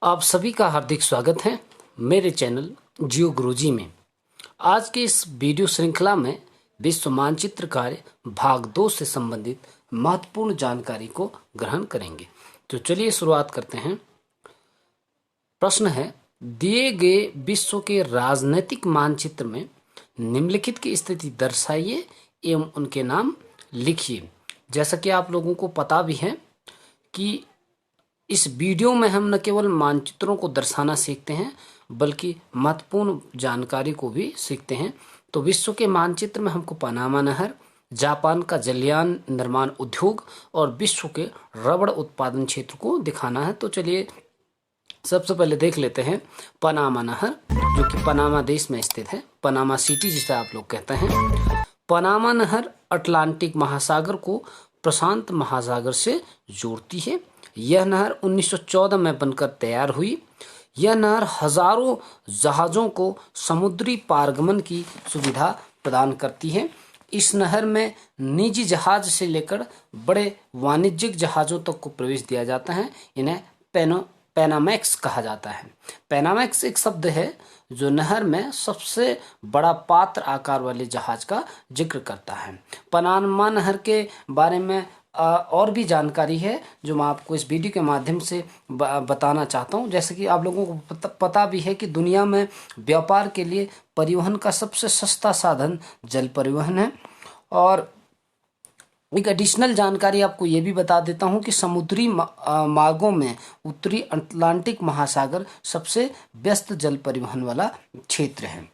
आप सभी का हार्दिक स्वागत है मेरे चैनल जियो गुरुजी में। आज के इस वीडियो श्रृंखला में विश्व मानचित्र कार्य भाग 2 से संबंधित महत्वपूर्ण जानकारी को ग्रहण करेंगे। तो चलिए शुरुआत करते हैं। प्रश्न है, दिए गए विश्व के राजनीतिक मानचित्र में निम्नलिखित की स्थिति दर्शाइए एवं उनके नाम लिखिए। जैसा कि आप लोगों को पता भी है कि इस वीडियो में हम न केवल मानचित्रों को दर्शाना सीखते हैं बल्कि महत्वपूर्ण जानकारी को भी सीखते हैं। तो विश्व के मानचित्र में हमको पनामा नहर, जापान का जलयान निर्माण उद्योग और विश्व के रबड़ उत्पादन क्षेत्र को दिखाना है। तो चलिए सबसे पहले देख लेते हैं पनामा नहर, जो कि पनामा देश में स्थित है, पनामा सिटी जिसे आप लोग कहते हैं। पनामा नहर अटलांटिक महासागर को प्रशांत महासागर से जोड़ती है। यह नहर 1914 में बनकर तैयार हुई। यह नहर हजारों जहाज़ों को समुद्री पारगमन की सुविधा प्रदान करती है। इस नहर में निजी जहाज से लेकर बड़े वाणिज्यिक जहाज़ों तक को प्रवेश दिया जाता है। इन्हें पैनामैक्स कहा जाता है। पैनामैक्स एक शब्द है जो नहर में सबसे बड़ा पात्र आकार वाले जहाज का जिक्र करता है। पनामा नहर के बारे में और भी जानकारी है जो मैं आपको इस वीडियो के माध्यम से बताना चाहता हूं। जैसे कि आप लोगों को पता भी है कि दुनिया में व्यापार के लिए परिवहन का सबसे सस्ता साधन जल परिवहन है। और एक एडिशनल जानकारी आपको ये भी बता देता हूं कि समुद्री मार्गों में उत्तरी अटलांटिक महासागर सबसे व्यस्त जल परिवहन वाला क्षेत्र है।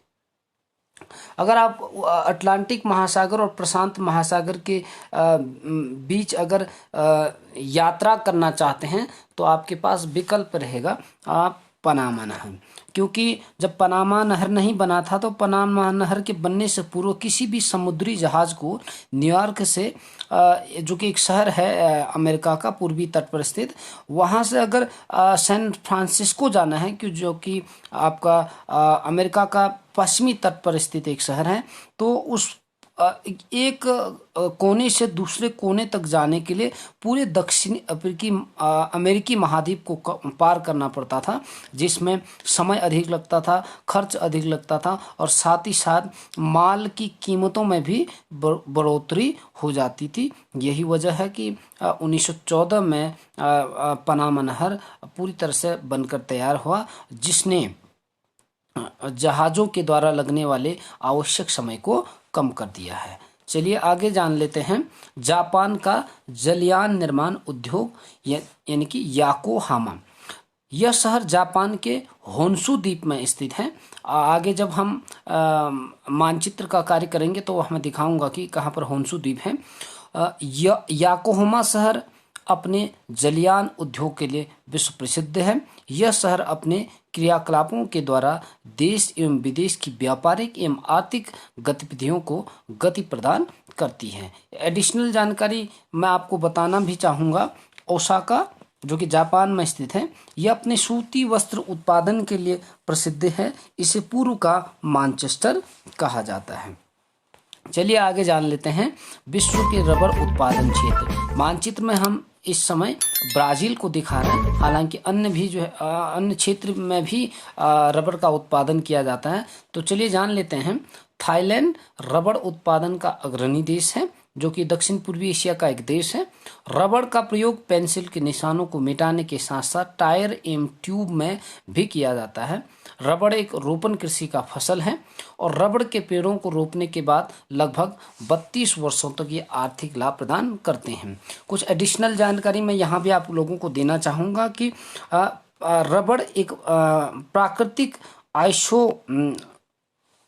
अगर आप अटलांटिक महासागर और प्रशांत महासागर के बीच अगर यात्रा करना चाहते हैं तो आपके पास विकल्प रहेगा आप पनामा नहर, क्योंकि जब पनामा नहर नहीं बना था तो पनामा नहर के बनने से पूर्व किसी भी समुद्री जहाज को न्यूयॉर्क से जो कि एक शहर है अमेरिका का पूर्वी तट पर स्थित, वहाँ से अगर सैन फ्रांसिस्को जाना है जो कि आपका अमेरिका का पश्चिमी तट पर स्थित एक शहर है, तो उस एक कोने से दूसरे कोने तक जाने के लिए पूरे दक्षिणी अमेरिकी महाद्वीप को पार करना पड़ता था, जिसमें समय अधिक लगता था, खर्च अधिक लगता था और साथ ही साथ माल की कीमतों में भी बढ़ोतरी हो जाती थी। यही वजह है कि 1914 में पनामा नहर पूरी तरह से बनकर तैयार हुआ, जिसने जहाज़ों के द्वारा लगने वाले आवश्यक समय को कम कर दिया है। चलिए आगे जान लेते हैं जापान का जलयान निर्माण उद्योग यानी कि याकोहामा। यह शहर जापान के होन्शु द्वीप में स्थित है। आगे जब हम मानचित्र का कार्य करेंगे तो मैं दिखाऊंगा कि कहाँ पर होन्शु द्वीप है। याकोहामा शहर अपने जलयान उद्योग के लिए विश्व प्रसिद्ध है। यह शहर अपने क्रियाकलापों के द्वारा देश एवं विदेश की व्यापारिक एवं आर्थिक गतिविधियों को गति प्रदान करती है। एडिशनल जानकारी मैं आपको बताना भी चाहूँगा, ओसाका जो कि जापान में स्थित है, यह अपने सूती वस्त्र उत्पादन के लिए प्रसिद्ध है। इसे पूर्व का मानचेस्टर कहा जाता है। चलिए आगे जान लेते हैं विश्व के रबड़ उत्पादन क्षेत्र। मानचित्र में हम इस समय ब्राजील को दिखा रहे हैं, हालांकि अन्य भी जो है अन्य क्षेत्र में भी रबड़ का उत्पादन किया जाता है। तो चलिए जान लेते हैं। थाईलैंड रबड़ उत्पादन का अग्रणी देश है, जो कि दक्षिण पूर्वी एशिया का एक देश है। रबड़ का प्रयोग पेंसिल के निशानों को मिटाने के साथ साथ टायर एवं ट्यूब में भी किया जाता है। रबड़ एक रोपण कृषि का फसल है और रबड़ के पेड़ों को रोपने के बाद लगभग 32 वर्षों तक ये आर्थिक लाभ प्रदान करते हैं। कुछ एडिशनल जानकारी मैं यहाँ भी आप लोगों को देना चाहूँगा कि रबड़ एक प्राकृतिक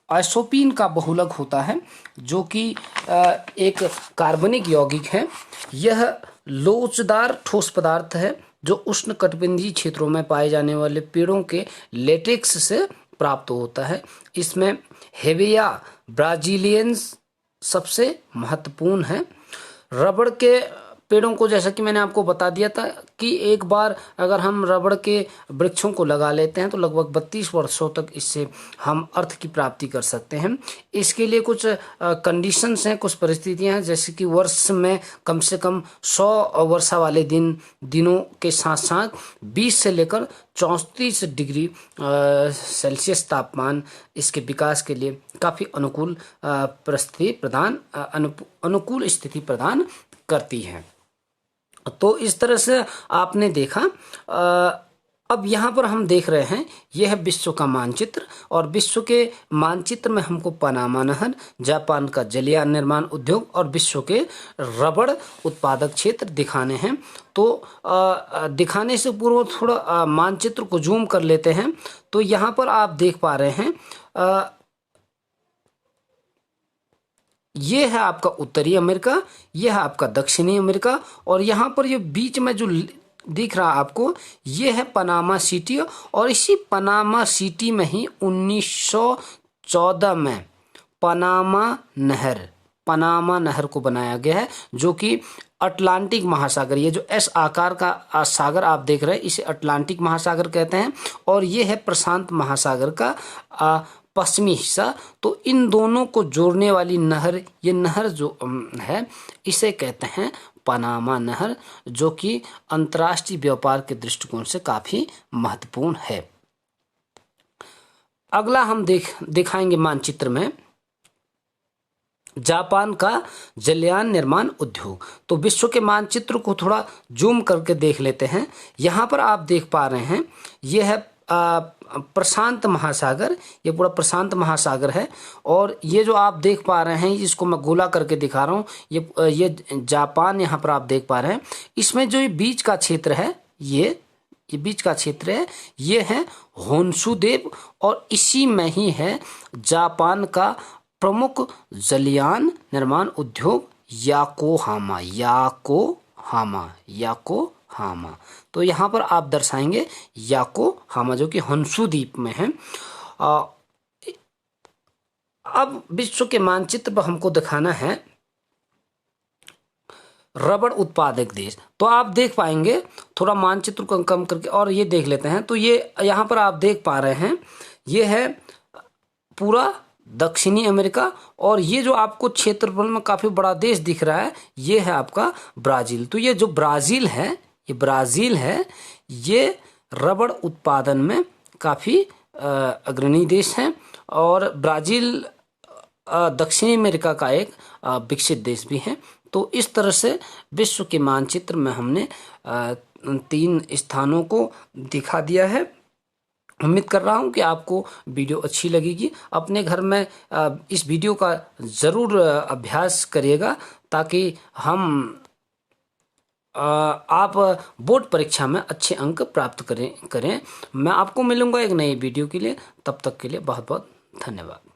आइसोपीन का बहुलक होता है, जो कि एक कार्बनिक यौगिक है। यह लोचदार ठोस पदार्थ है जो उष्णकटिबंधीय क्षेत्रों में पाए जाने वाले पेड़ों के लेटेक्स से प्राप्त होता है। इसमें हेविया ब्राजीलियंस सबसे महत्वपूर्ण है। रबड़ के पेड़ों को, जैसा कि मैंने आपको बता दिया था कि एक बार अगर हम रबड़ के वृक्षों को लगा लेते हैं तो लगभग 32 वर्षों तक इससे हम अर्थ की प्राप्ति कर सकते हैं। इसके लिए कुछ कंडीशंस हैं, कुछ परिस्थितियां हैं, जैसे कि वर्ष में कम से कम 100 वर्षा वाले दिनों के साथ साथ 20 से लेकर 34 डिग्री सेल्सियस तापमान इसके विकास के लिए काफ़ी अनुकूल अनुकूल स्थिति प्रदान करती है। तो इस तरह से आपने देखा। अब यहाँ पर हम देख रहे हैं यह है विश्व का मानचित्र, और विश्व के मानचित्र में हमको पनामा नहर, जापान का जलयान निर्माण उद्योग और विश्व के रबड़ उत्पादक क्षेत्र दिखाने हैं। तो दिखाने से पूर्व थोड़ा मानचित्र को जूम कर लेते हैं। तो यहाँ पर आप देख पा रहे हैं ये है आपका उत्तरी अमेरिका, यह है आपका दक्षिणी अमेरिका, और यहाँ पर ये बीच में जो दिख रहा आपको ये है पनामा सिटी, और इसी पनामा सिटी में ही 1914 में पनामा नहर को बनाया गया है, जो कि अटलांटिक महासागर, ये जो एस आकार का सागर आप देख रहे हैं इसे अटलांटिक महासागर कहते हैं, और ये है प्रशांत महासागर का पश्चिमी हिस्सा। तो इन दोनों को जोड़ने वाली नहर, ये नहर जो है इसे कहते हैं पनामा नहर, जो कि अंतर्राष्ट्रीय व्यापार के दृष्टिकोण से काफी महत्वपूर्ण है। अगला हम दिखाएंगे मानचित्र में जापान का जलयान निर्माण उद्योग। तो विश्व के मानचित्र को थोड़ा जूम करके देख लेते हैं। यहाँ पर आप देख पा रहे हैं यह है प्रशांत महासागर, ये पूरा प्रशांत महासागर है, और ये जो आप देख पा रहे हैं इसको मैं गोला करके दिखा रहा हूँ, ये जापान यहाँ पर आप देख पा रहे हैं। इसमें जो ये बीच का क्षेत्र है, ये बीच का क्षेत्र है, ये है होन्शु द्वीप, और इसी में ही है जापान का प्रमुख जलयान निर्माण उद्योग याकोहामा। तो यहाँ पर आप दर्शाएंगे याकोहामा, जो कि होन्शु द्वीप में है। अब विश्व के मानचित्र पर हमको दिखाना है रबड़ उत्पादक देश। तो आप देख पाएंगे, थोड़ा मानचित्र को कम करके और ये देख लेते हैं। तो ये यहाँ पर आप देख पा रहे हैं ये है पूरा दक्षिणी अमेरिका, और ये जो आपको क्षेत्रफल में काफी बड़ा देश दिख रहा है ये है आपका ब्राजील। तो ये जो ब्राजील है ये रबड़ उत्पादन में काफी अग्रणी देश है, और ब्राजील दक्षिणी अमेरिका का एक विकसित देश भी है। तो इस तरह से विश्व के मानचित्र में हमने 3 स्थानों को दिखा दिया है। उम्मीद कर रहा हूँ कि आपको वीडियो अच्छी लगेगी। अपने घर में इस वीडियो का ज़रूर अभ्यास करिएगा, ताकि आप बोर्ड परीक्षा में अच्छे अंक प्राप्त करें। मैं आपको मिलूंगा एक नई वीडियो के लिए, तब तक के लिए बहुत बहुत धन्यवाद।